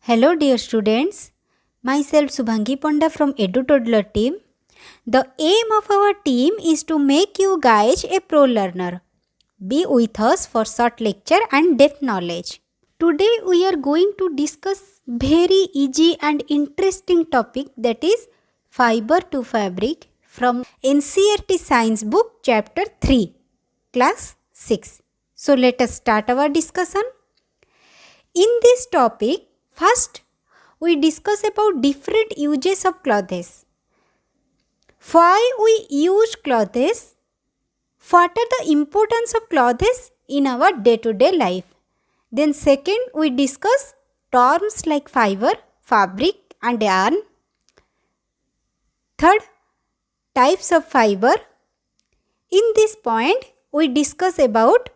Hello dear students, myself Subhangi Ponda from EduToddler team. The aim of our team is to make you guys a pro learner. Be with us for short lecture and depth knowledge. Today we are going to discuss very easy and interesting topic, that is fiber to fabric, from NCERT Science book chapter 3, class 6. So let us start our discussion. In this topic, first we discuss about different uses of clothes. Why we use clothes? What are the importance of clothes in our day-to-day life? Then second, we discuss terms like fiber, fabric and yarn. Third, types of fiber. In this point, we discuss about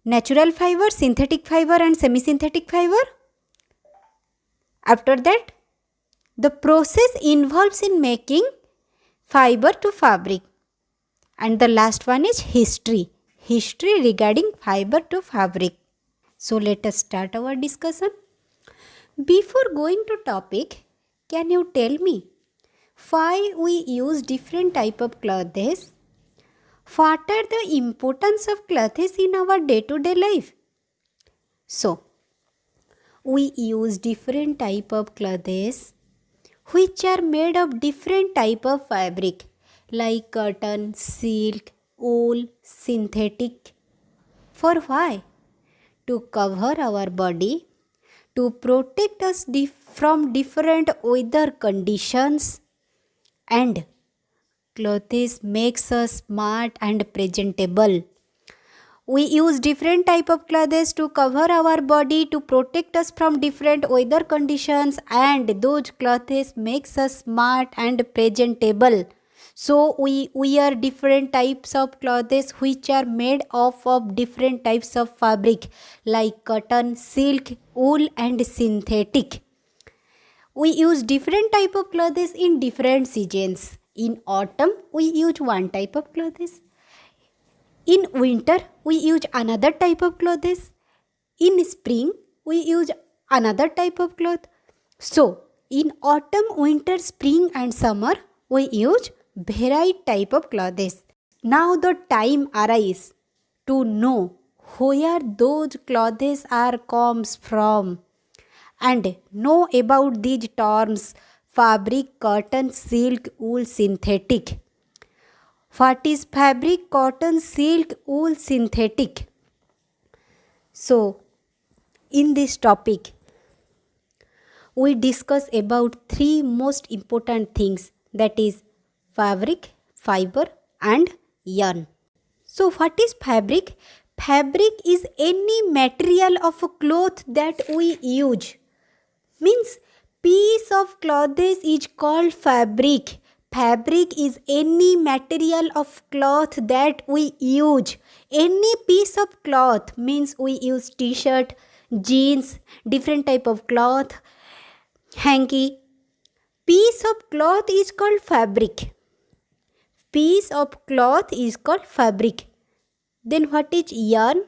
natural fiber, synthetic fiber and semi-synthetic fiber. After that, the process involves in making fiber to fabric. And the last one is history regarding fiber to fabric. So let us start our discussion. Before going to topic, can you tell me why we use different type of clothes? What are the importance of clothes in our day-to-day life? So, we use different type of clothes which are made of different type of fabric like cotton, silk, wool, synthetic. For why? To cover our body, to protect us from different weather conditions, and clothes makes us smart and presentable. We use different type of clothes to cover our body, to protect us from different weather conditions, and those clothes makes us smart and presentable. So we wear different types of clothes which are made of different types of fabric like cotton, silk, wool and synthetic. We use different type of clothes in different seasons. In autumn, we use one type of clothes. In winter, we use another type of clothes. In spring, we use another type of cloth. So, in autumn, winter, spring and summer, we use varied type of clothes. Now the time arises to know where those clothes are comes from and know about these terms: fabric, cotton, silk, wool, synthetic. What is fabric, cotton, silk, wool, synthetic? So, in this topic, we discuss about three most important things, that is fabric, fiber and yarn. So, what is fabric? Fabric is any material of a cloth that we use. Means piece of clothes is called fabric. Fabric is any material of cloth that we use. Any piece of cloth, means we use t-shirt, jeans, different type of cloth, hanky. Piece of cloth is called fabric. Piece of cloth is called fabric. Then what is yarn?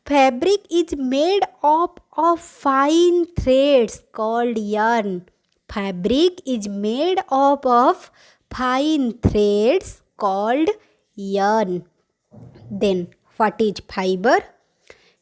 Fabric is made up of fine threads called yarn. Fabric is made up of fine threads called yarn. Then what is fiber?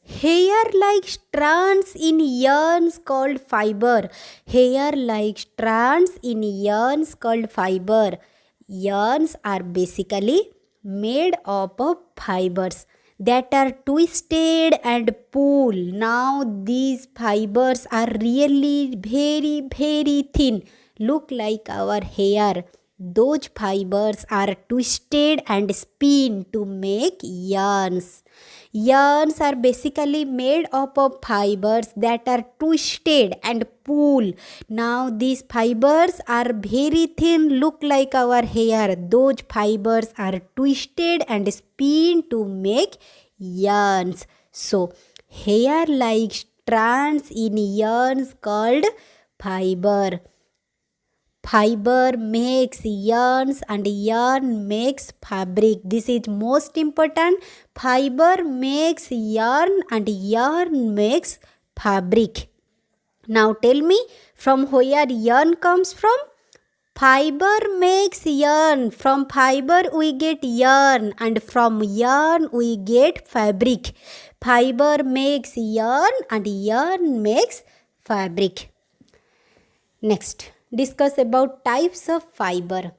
Hair-like strands in yarns called fiber. Hair-like strands in yarns called fiber. Yarns are basically made up of fibers that are twisted and pulled. Now these fibers are really very thin, look like our hair. Those fibers are twisted and spun to make yarns. Yarns are basically made up of fibers that are twisted and pulled. Now these fibers are very thin, look like our hair. Those fibers are twisted and spun to make yarns. So hair like strands in yarns called fiber. Fiber makes yarns and yarn makes fabric. This is most important. Fiber makes yarn and yarn makes fabric. Now tell me, from where yarn comes from? Fiber makes yarn. From fiber we get yarn, and from yarn we get fabric. Fiber makes yarn and yarn makes fabric. Next, discuss about types of fiber.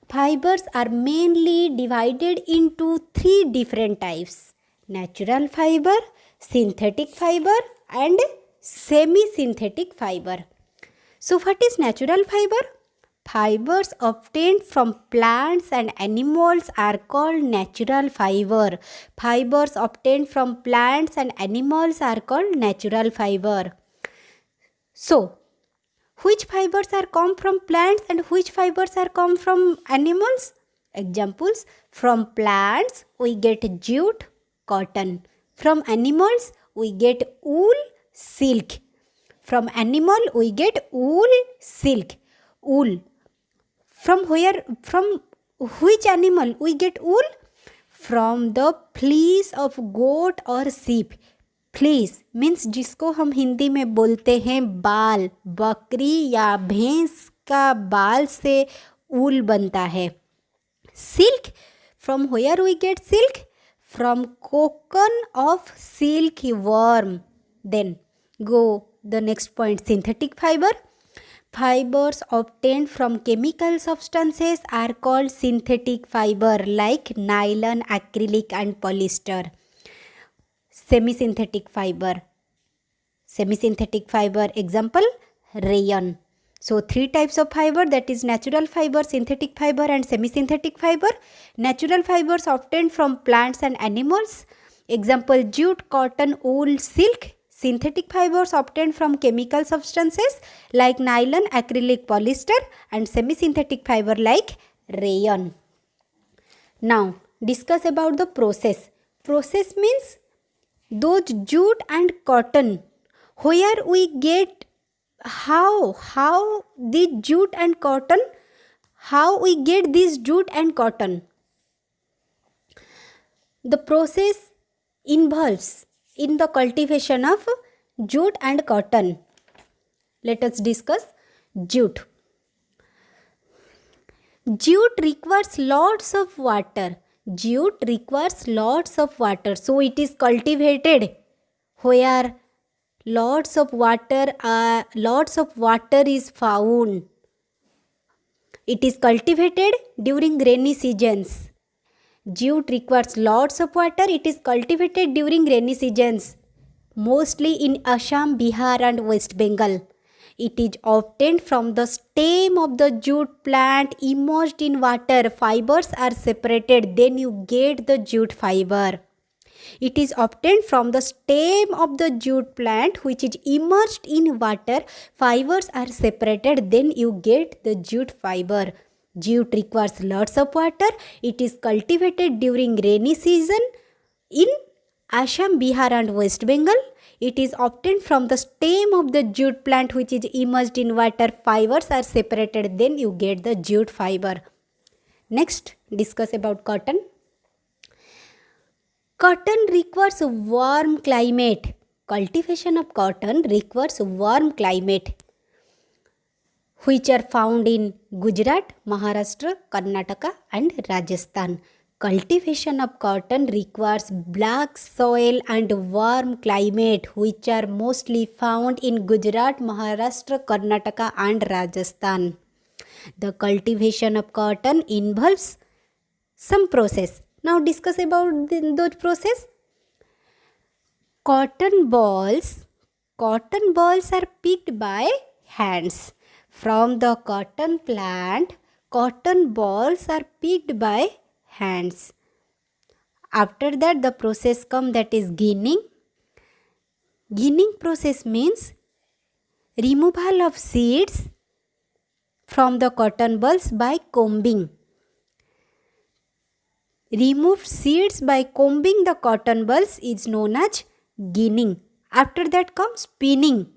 Fibers are mainly divided into three different types: natural fiber, synthetic fiber, and semi-synthetic fiber. So, what is natural fiber? Fibers obtained from plants and animals are called natural fiber. Fibers obtained from plants and animals are called natural fiber. So, which fibers are come from plants and which fibers are come from animals? Examples: from plants we get jute, cotton. From animals we get wool, silk. From animal we get wool, silk. Wool. From which animal we get wool? From the fleece of goat or sheep. Fleece means जिसको हम हिंदी में बोलते हैं बाल, बकरी या भैंस का बाल से ऊल बनता है. Silk, from where we get silk? From cocoon of silk worm. Then go the next point, synthetic fibre. Fibers obtained from chemical substances are called synthetic fiber like nylon, acrylic and polyester. Semi-synthetic fiber. Semi-synthetic fiber example, rayon. So three types of fiber, that is natural fiber, synthetic fiber and semi-synthetic fiber. Natural fibers obtained from plants and animals. Example, jute, cotton, wool, silk. Synthetic fibers obtained from chemical substances like nylon, acrylic, polyester and semi-synthetic fiber like rayon. Now discuss about the process. Process means those jute and cotton, where we get, how the jute and cotton, how we get this jute and cotton. The process involves in the cultivation of jute and cotton. Let us discuss jute. Jute requires lots of water. Jute requires lots of water. So it is cultivated where lots of water is found. It is cultivated during rainy seasons. Jute requires lots of water. It is cultivated during rainy seasons, mostly in Assam, Bihar and West Bengal. It is obtained from the stem of the jute plant, immersed in water. Fibers are separated, then you get the jute fiber. It is obtained from the stem of the jute plant which is immersed in water. Fibers are separated, then you get the jute fiber. Jute requires lots of water. It is cultivated during rainy season in Assam, Bihar and West Bengal. It is obtained from the stem of the jute plant which is immersed in water. Fibers are separated, then you get the jute fiber. Next, discuss about cotton. Cotton requires a warm climate. Cultivation of cotton requires a warm climate, which are found in Gujarat, Maharashtra, Karnataka and Rajasthan. Cultivation of cotton requires black soil and warm climate, which are mostly found in Gujarat, Maharashtra, Karnataka and Rajasthan. The cultivation of cotton involves some process. Now discuss about those process. Cotton balls are picked by hands. From the cotton plant, cotton balls are picked by hands. After that, the process comes, that is ginning. Ginning process means removal of seeds from the cotton balls by combing. Remove seeds by combing the cotton balls is known as ginning. After that comes spinning.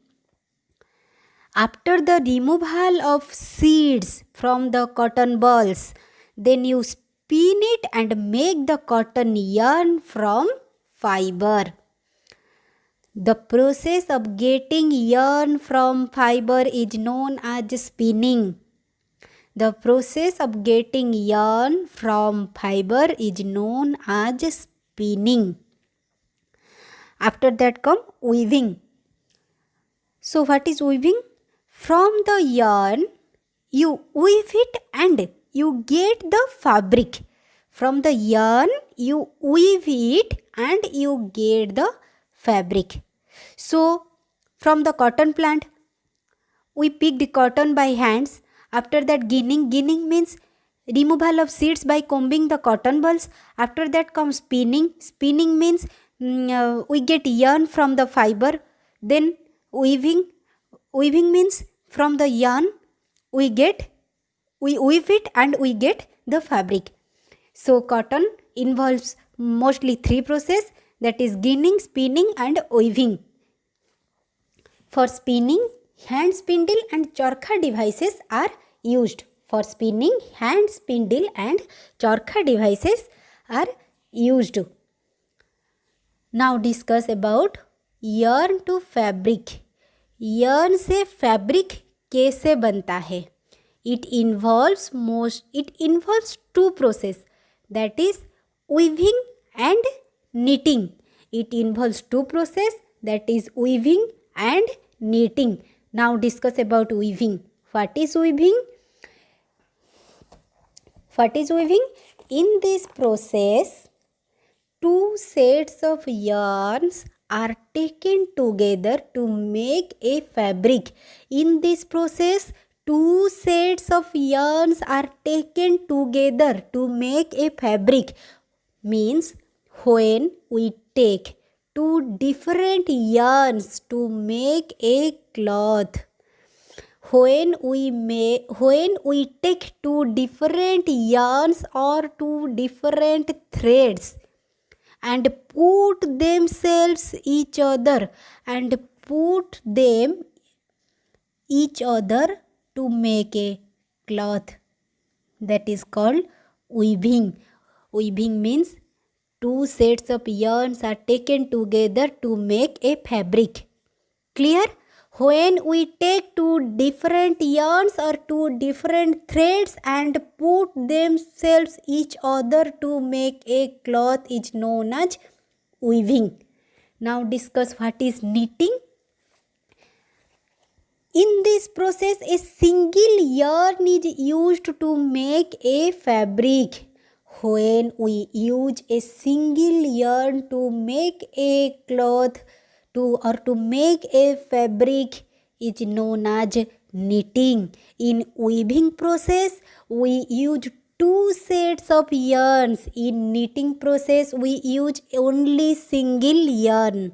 After the removal of seeds from the cotton balls, then you spin it and make the cotton yarn from fiber. The process of getting yarn from fiber is known as spinning. The process of getting yarn from fiber is known as spinning. After that come weaving. So what is weaving? From the yarn, you weave it and you get the fabric. From the yarn, you weave it and you get the fabric. So, from the cotton plant, we picked cotton by hands. After that, ginning. Ginning means removal of seeds by combing the cotton balls. After that comes spinning. Spinning means we get yarn from the fiber. Then weaving. Weaving means from the yarn we weave it and we get the fabric. So cotton involves mostly three processes, that is ginning, spinning and weaving. For spinning, hand spindle and charkha devices are used. For spinning, hand spindle and charkha devices are used. Now discuss about yarn to fabric. yarn से fabric कैसे बनता है? It involves two process, that is weaving and knitting. It involves two process, that is weaving and knitting. Now discuss about weaving. What is weaving? What is weaving? In this process, two sets of yarns are taken together to make a fabric. In this process, two sets of yarns are taken together to make a fabric. Means when we take two different yarns to make a cloth. When we take two different yarns or two different threads and put themselves each other to make a cloth, that is called weaving. Weaving means two sets of yarns are taken together to make a fabric. Clear? When we take two different yarns or two different threads and put themselves each other to make a cloth is known as weaving. Now discuss what is knitting. In this process, a single yarn is used to make a fabric. When we use a single yarn to make a cloth to make a fabric is known as knitting. In weaving process, we use two sets of yarns. In knitting process, we use only single yarn.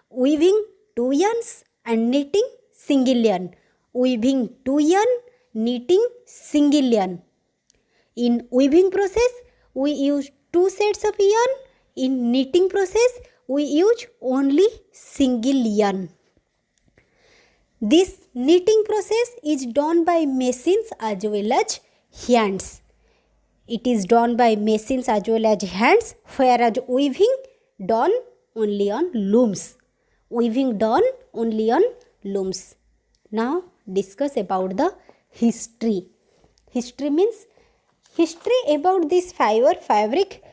Weaving two yarns and knitting single yarn. Weaving two yarn, knitting single yarn. In weaving process, we use two sets of yarn. In knitting process, we use only single yarn. This knitting process is done by machines as well as hands. It is done by machines as well as hands, whereas weaving done only on looms. Weaving done only on looms. Now discuss about the history. History means history about this fabric,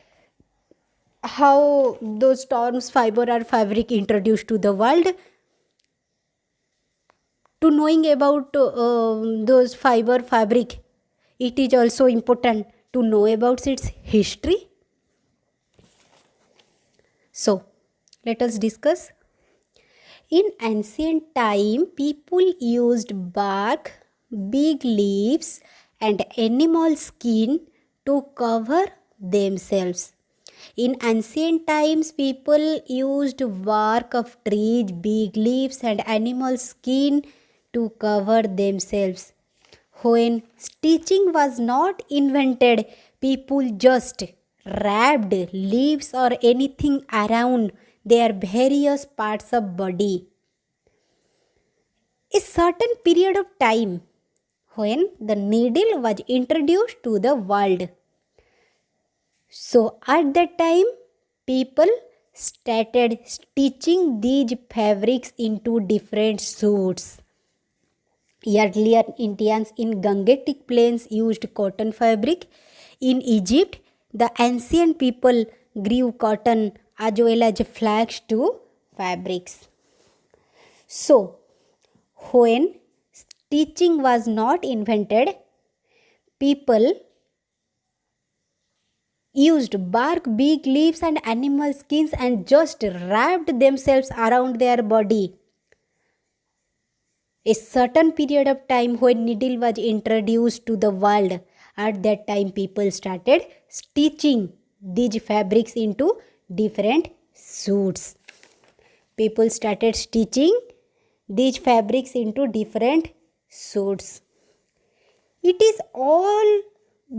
how those terms fiber or fabric introduced to the world. To knowing about those fabric, it is also important to know about its history. So, let us discuss. In ancient time, people used bark, big leaves and animal skin to cover themselves. In ancient times, people used bark of trees, big leaves and animal skin to cover themselves. When stitching was not invented, people just wrapped leaves or anything around their various parts of body. A certain period of time when the needle was introduced to the world. So at that time, people started stitching these fabrics into different suits. Earlier Indians in Gangetic plains used cotton fabric. In Egypt, the ancient people grew cotton as well as flax to fabrics. So, when stitching was not invented, people used bark, big leaves and animal skins and just wrapped themselves around their body. A certain period of time when needle was introduced to the world, at that time people started stitching these fabrics into different suits. People started stitching these fabrics into different suits. It is all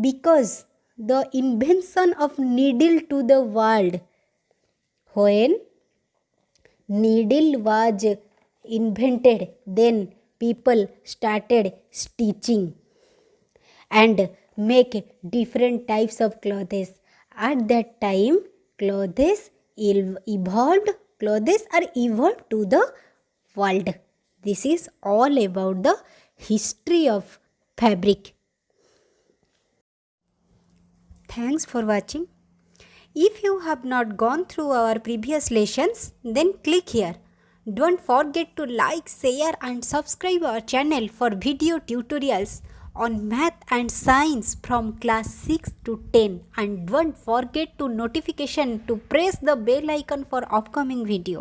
because the invention of needle to the world. When needle was invented, then people started stitching and make different types of clothes. At that time, clothes are evolved to the world. This is all about the history of fabric. Thanks for watching. If you have not gone through our previous lessons, then click here. Don't forget to like, share and subscribe our channel for video tutorials on math and science from class 6 to 10, and don't forget to notification to press the bell icon for upcoming video.